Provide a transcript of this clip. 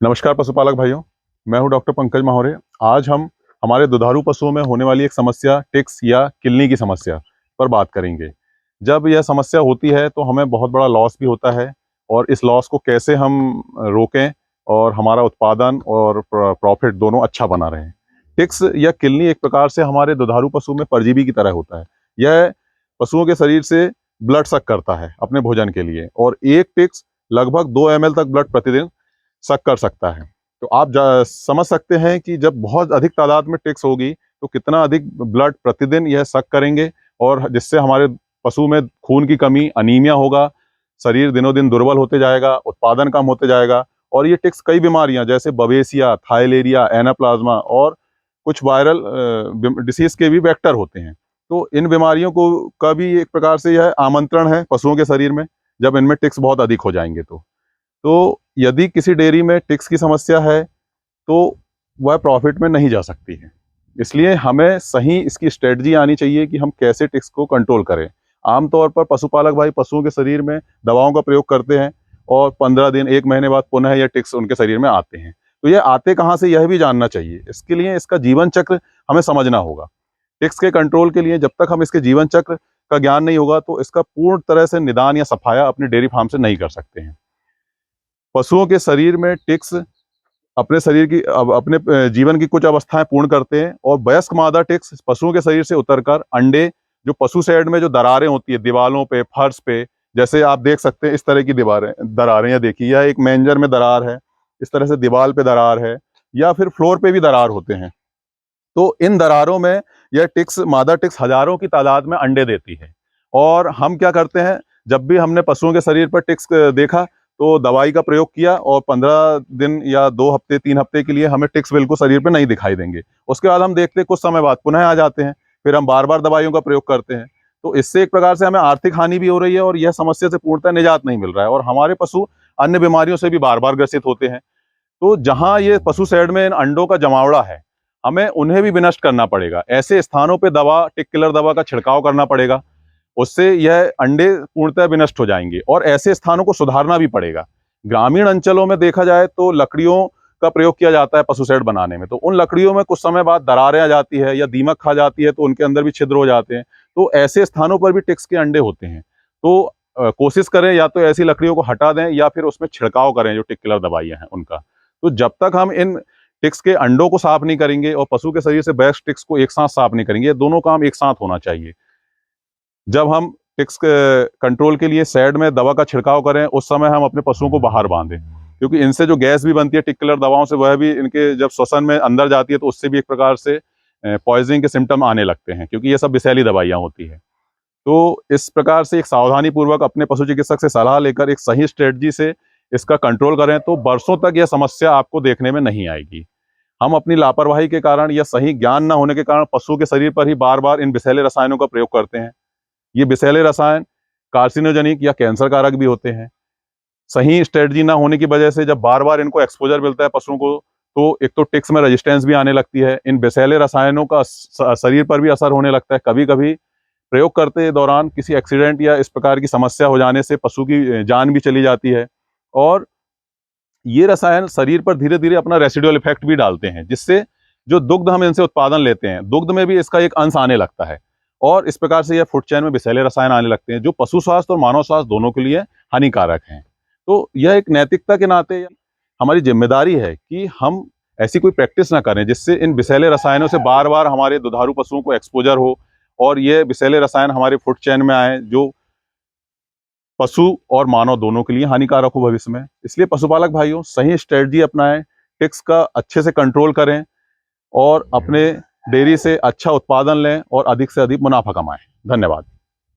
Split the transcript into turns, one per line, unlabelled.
नमस्कार पशुपालक भाइयों, मैं हूं डॉक्टर पंकज माहौरे। आज हम हमारे दुधारू पशुओं में होने वाली एक समस्या टिक्स या किलनी की समस्या पर बात करेंगे। जब यह समस्या होती है तो हमें बहुत बड़ा लॉस भी होता है और इस लॉस को कैसे हम रोकें और हमारा उत्पादन और प्रॉफिट दोनों अच्छा बना रहे। टिक्स या किलनी एक प्रकार से हमारे दुधारू पशु में परजीवी की तरह होता है। यह पशुओं के शरीर से ब्लड सक करता है अपने भोजन के लिए और एक टिक्स लगभग 2 ml तक ब्लड प्रतिदिन शक कर सकता है। तो आप समझ सकते हैं कि जब बहुत अधिक तादाद में टिक्स होगी तो कितना अधिक ब्लड प्रतिदिन यह शक करेंगे और जिससे हमारे पशु में खून की कमी, अनीमिया होगा, शरीर दिनों दिन दुर्बल होते जाएगा, उत्पादन कम होते जाएगा। और ये टिक्स कई बीमारियां जैसे बवेसिया, थाइलेरिया, एनाप्लाज्मा और कुछ वायरल डिसीज के भी वेक्टर होते हैं। तो इन बीमारियों को का भी एक प्रकार से यह आमंत्रण है पशुओं के शरीर में, जब इनमें टिक्स बहुत अधिक हो जाएंगे। तो यदि किसी डेयरी में टिक्स की समस्या है तो वह प्रॉफिट में नहीं जा सकती है। इसलिए हमें सही इसकी स्ट्रेटजी आनी चाहिए कि हम कैसे टिक्स को कंट्रोल करें। आमतौर पर पशुपालक भाई पशुओं के शरीर में दवाओं का प्रयोग करते हैं और 15 दिन 1 महीने बाद पुनः यह टिक्स उनके शरीर में आते हैं। तो यह आते कहाँ से यह भी जानना चाहिए। इसके लिए इसका जीवन चक्र हमें समझना होगा। टिक्स के कंट्रोल के लिए जब तक हम इसके जीवन चक्र का ज्ञान नहीं होगा तो इसका पूर्ण तरह से निदान या सफाया अपने डेयरी फार्म से नहीं कर सकते हैं। पशुओं के शरीर में टिक्स अपने शरीर की अपने जीवन की कुछ अवस्थाएं पूर्ण करते हैं और वयस्क मादा टिक्स पशुओं के शरीर से उतरकर अंडे, जो पशु शेड में जो दरारें होती है दीवालों पे, फर्श पे, जैसे आप देख सकते हैं इस तरह की दरारें या देखिए यह एक मेंजर में दरार है, इस तरह से दीवाल पे दरार है या फिर फ्लोर पे भी दरार होते हैं। तो इन दरारों में यह टिक्स, मादा टिक्स हजारों की तादाद में अंडे देती है। और हम क्या करते हैं, जब भी हमने पशुओं के शरीर पर टिक्स देखा तो दवाई का प्रयोग किया और 15 दिन या 2 हफ्ते 3 हफ्ते के लिए हमें टिक्स बिल्कुल शरीर पे नहीं दिखाई देंगे। उसके बाद हम देखते हैं कुछ समय बाद पुनः आ जाते हैं, फिर हम बार बार दवाइयों का प्रयोग करते हैं। तो इससे एक प्रकार से हमें आर्थिक हानि भी हो रही है और यह समस्या से पूर्णतः निजात नहीं मिल रहा है और हमारे पशु अन्य बीमारियों से भी बार बार ग्रसित होते हैं। तो जहां ये पशु शेड में इन अंडों का जमावड़ा है, हमें उन्हें भी विनष्ट करना पड़ेगा। ऐसे स्थानों पे दवा, टिक किलर दवा का छिड़काव करना पड़ेगा। उससे यह अंडे पूर्णतः विनष्ट हो जाएंगे और ऐसे स्थानों को सुधारना भी पड़ेगा। ग्रामीण अंचलों में देखा जाए तो लकड़ियों का प्रयोग किया जाता है पशु शेड बनाने में, तो उन लकड़ियों में कुछ समय बाद दरारें आ जाती है या दीमक खा जाती है तो उनके अंदर भी छिद्र हो जाते हैं। तो ऐसे स्थानों पर भी टिक्स के अंडे होते हैं। तो कोशिश करें या तो ऐसी लकड़ियों को हटा दें या फिर उसमें छिड़काव करें जो टिक किलर दवाइयां हैं उनका। तो जब तक हम इन टिक्स के अंडों को साफ नहीं करेंगे और पशु के शरीर से बैक्स टिक्स को एक साथ साफ नहीं करेंगे, ये दोनों काम एक साथ होना चाहिए। जब हम टिक्स कंट्रोल के लिए शेड में दवा का छिड़काव करें उस समय हम अपने पशुओं को बाहर बांधें, क्योंकि इनसे जो गैस भी बनती है टिक किलर दवाओं से, वह भी इनके जब श्वसन में अंदर जाती है तो उससे भी एक प्रकार से पॉइजनिंग के सिम्टम आने लगते हैं, क्योंकि ये सब विषैली दवाइयां होती है। तो इस प्रकार से एक सावधानी पूर्वक अपने पशु चिकित्सक से सलाह लेकर एक सही स्ट्रेटजी से इसका कंट्रोल करें तो वर्षों तक यह समस्या आपको देखने में नहीं आएगी। हम अपनी लापरवाही के कारण या सही ज्ञान न होने के कारण पशु के शरीर पर ही बार बार इन विषैले रसायनों का प्रयोग करते हैं। ये विषैले रसायन कार्सिनोजेनिक या कैंसर कारक भी होते हैं। सही स्ट्रेटजी ना होने की वजह से जब बार बार इनको एक्सपोजर मिलता है पशुओं को, तो एक तो टिक्स में रेजिस्टेंस भी आने लगती है, इन विषैले रसायनों का शरीर पर भी असर होने लगता है। कभी कभी प्रयोग करते दौरान किसी एक्सीडेंट या इस प्रकार की समस्या हो जाने से पशु की जान भी चली जाती है। और ये रसायन शरीर पर धीरे धीरे अपना रेसिडुअल इफेक्ट भी डालते हैं, जिससे जो दुग्ध हम इनसे उत्पादन लेते हैं, दुग्ध में भी इसका एक अंश आने लगता है और इस प्रकार से यह फूड चेन में विषैले रसायन आने लगते हैं जो पशु स्वास्थ्य और मानव स्वास्थ्य दोनों के लिए हानिकारक हैं। तो यह एक नैतिकता के नाते हमारी जिम्मेदारी है कि हम ऐसी कोई प्रैक्टिस ना करें जिससे इन विषैले रसायनों से बार बार हमारे दुधारू पशुओं को एक्सपोजर हो और ये विषैले रसायन हमारे फूड चेन में आए जो पशु और मानव दोनों के लिए हानिकारक हो भविष्य में। इसलिए पशुपालक भाइयों सही स्ट्रेटजी अपनाएं, टिक्स का अच्छे से कंट्रोल करें और अपने डेयरी से अच्छा उत्पादन लें और अधिक से अधिक मुनाफा कमाएं। धन्यवाद।